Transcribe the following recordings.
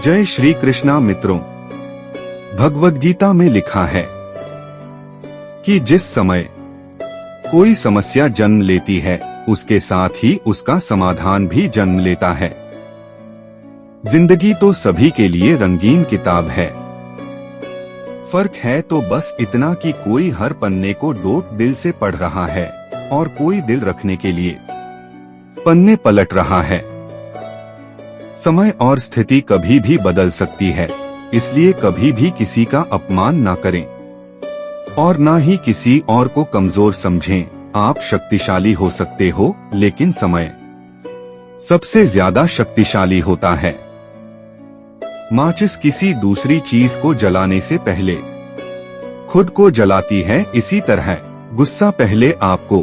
जय श्री कृष्णा मित्रों, भगवद गीता में लिखा है कि जिस समय कोई समस्या जन्म लेती है उसके साथ ही उसका समाधान भी जन्म लेता है। जिंदगी तो सभी के लिए रंगीन किताब है। फर्क है तो बस इतना कि कोई हर पन्ने को डोट दिल से पढ़ रहा है और कोई दिल रखने के लिए पन्ने पलट रहा है। समय और स्थिति कभी भी बदल सकती है, इसलिए कभी भी किसी का अपमान ना करें और ना ही किसी और को कमजोर समझें। आप शक्तिशाली हो सकते हो, लेकिन समय सबसे ज्यादा शक्तिशाली होता है। माचिस किसी दूसरी चीज को जलाने से पहले खुद को जलाती है, इसी तरह गुस्सा पहले आपको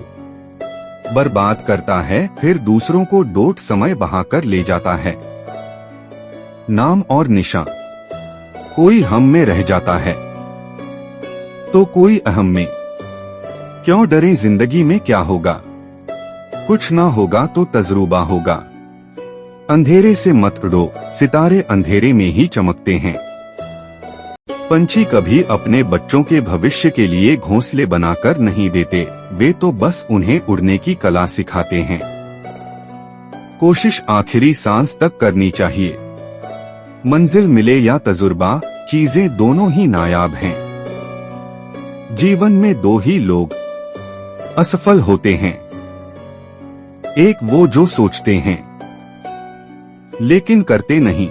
बर्बाद करता है, फिर दूसरों को डोट समय बहाकर ले जाता है। नाम और निशान, कोई हम में रह जाता है तो कोई अहम में। क्यों डरें, जिंदगी में क्या होगा? कुछ ना होगा तो तजुर्बा होगा। अंधेरे से मत उड़ो, सितारे अंधेरे में ही चमकते हैं। पंछी कभी अपने बच्चों के भविष्य के लिए घोंसले बनाकर नहीं देते, वे तो बस उन्हें उड़ने की कला सिखाते हैं। कोशिश आखिरी सांस तक करनी चाहिए। मंजिल मिले या तजुर्बा, चीजें दोनों ही नायाब हैं। जीवन में दो ही लोग असफल होते हैं, एक वो जो सोचते हैं लेकिन करते नहीं,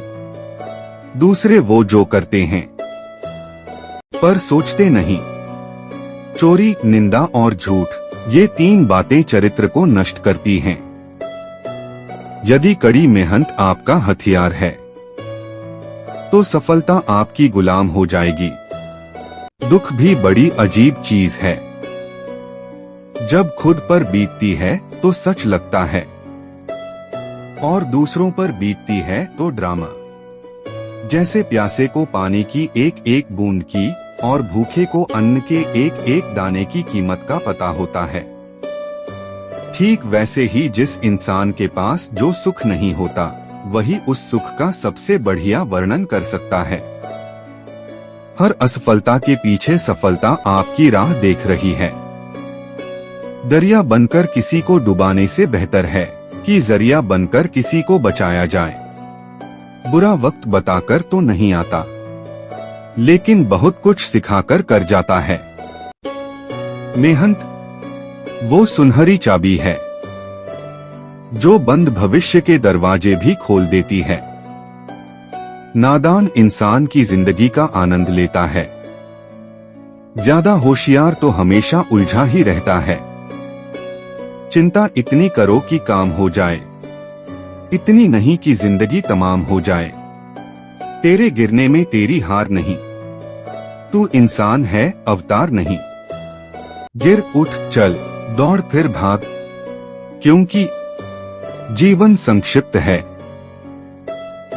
दूसरे वो जो करते हैं पर सोचते नहीं। चोरी, निंदा और झूठ, ये तीन बातें चरित्र को नष्ट करती हैं। यदि कड़ी मेहनत आपका हथियार है तो सफलता आपकी गुलाम हो जाएगी। दुख भी बड़ी अजीब चीज है, जब खुद पर बीतती है तो सच लगता है और दूसरों पर बीतती है तो ड्रामा। जैसे प्यासे को पानी की एक एक बूंद की और भूखे को अन्न के एक एक दाने की कीमत का पता होता है, ठीक वैसे ही जिस इंसान के पास जो सुख नहीं होता वही उस सुख का सबसे बढ़िया वर्णन कर सकता है। हर असफलता के पीछे सफलता आपकी राह देख रही है। दरिया बनकर किसी को डुबाने से बेहतर है कि जरिया बनकर किसी को बचाया जाए। बुरा वक्त बताकर तो नहीं आता, लेकिन बहुत कुछ सिखाकर कर जाता है। मेहनत वो सुनहरी चाबी है जो बंद भविष्य के दरवाजे भी खोल देती है। नादान इंसान की जिंदगी का आनंद लेता है, ज्यादा होशियार तो हमेशा उलझा ही रहता है। चिंता इतनी करो कि काम हो जाए, इतनी नहीं कि जिंदगी तमाम हो जाए। तेरे गिरने में तेरी हार नहीं, तू इंसान है अवतार नहीं। गिर उठ चल, दौड़ फिर भाग, क्योंकि जीवन संक्षिप्त है,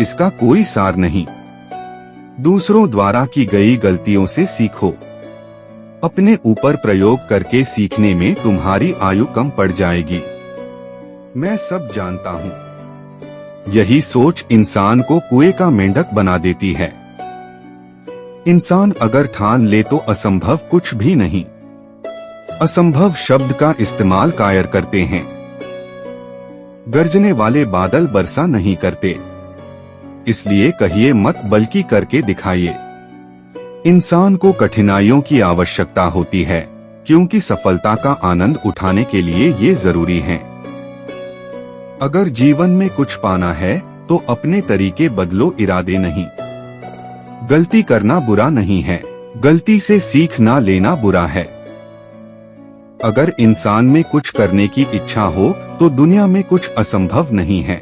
इसका कोई सार नहीं। दूसरों द्वारा की गई गलतियों से सीखो, अपने ऊपर प्रयोग करके सीखने में तुम्हारी आयु कम पड़ जाएगी। मैं सब जानता हूँ, यही सोच इंसान को कुएं का मेंढक बना देती है। इंसान अगर ठान ले तो असंभव कुछ भी नहीं। असंभव शब्द का इस्तेमाल कायर करते हैं। गरजने वाले बादल वर्षा नहीं करते, इसलिए कहिए मत बल्कि करके दिखाइए। इंसान को कठिनाइयों की आवश्यकता होती है, क्योंकि सफलता का आनंद उठाने के लिए ये जरूरी है। अगर जीवन में कुछ पाना है तो अपने तरीके बदलो, इरादे नहीं। गलती करना बुरा नहीं है, गलती से सीख ना लेना बुरा है। अगर इंसान में कुछ करने की इच्छा हो तो दुनिया में कुछ असंभव नहीं है।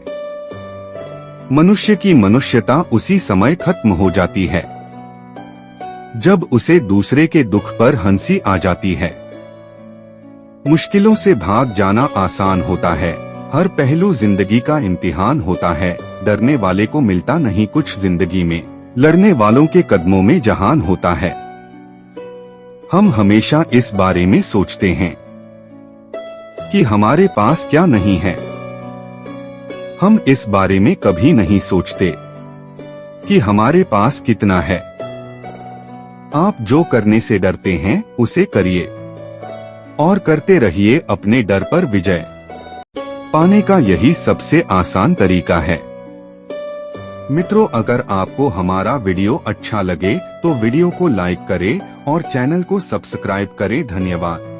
मनुष्य की मनुष्यता उसी समय खत्म हो जाती है जब उसे दूसरे के दुख पर हंसी आ जाती है। मुश्किलों से भाग जाना आसान होता है, हर पहलू जिंदगी का इम्तिहान होता है। डरने वाले को मिलता नहीं कुछ जिंदगी में, लड़ने वालों के कदमों में जहान होता है। हम हमेशा इस बारे में सोचते हैं कि हमारे पास क्या नहीं है, हम इस बारे में कभी नहीं सोचते कि हमारे पास कितना है। आप जो करने से डरते हैं उसे करिए और करते रहिए अपने डर पर विजय पाने का यही सबसे आसान तरीका है। मित्रों, अगर आपको हमारा वीडियो अच्छा लगे तो वीडियो को लाइक करें और चैनल को सब्सक्राइब करें। धन्यवाद।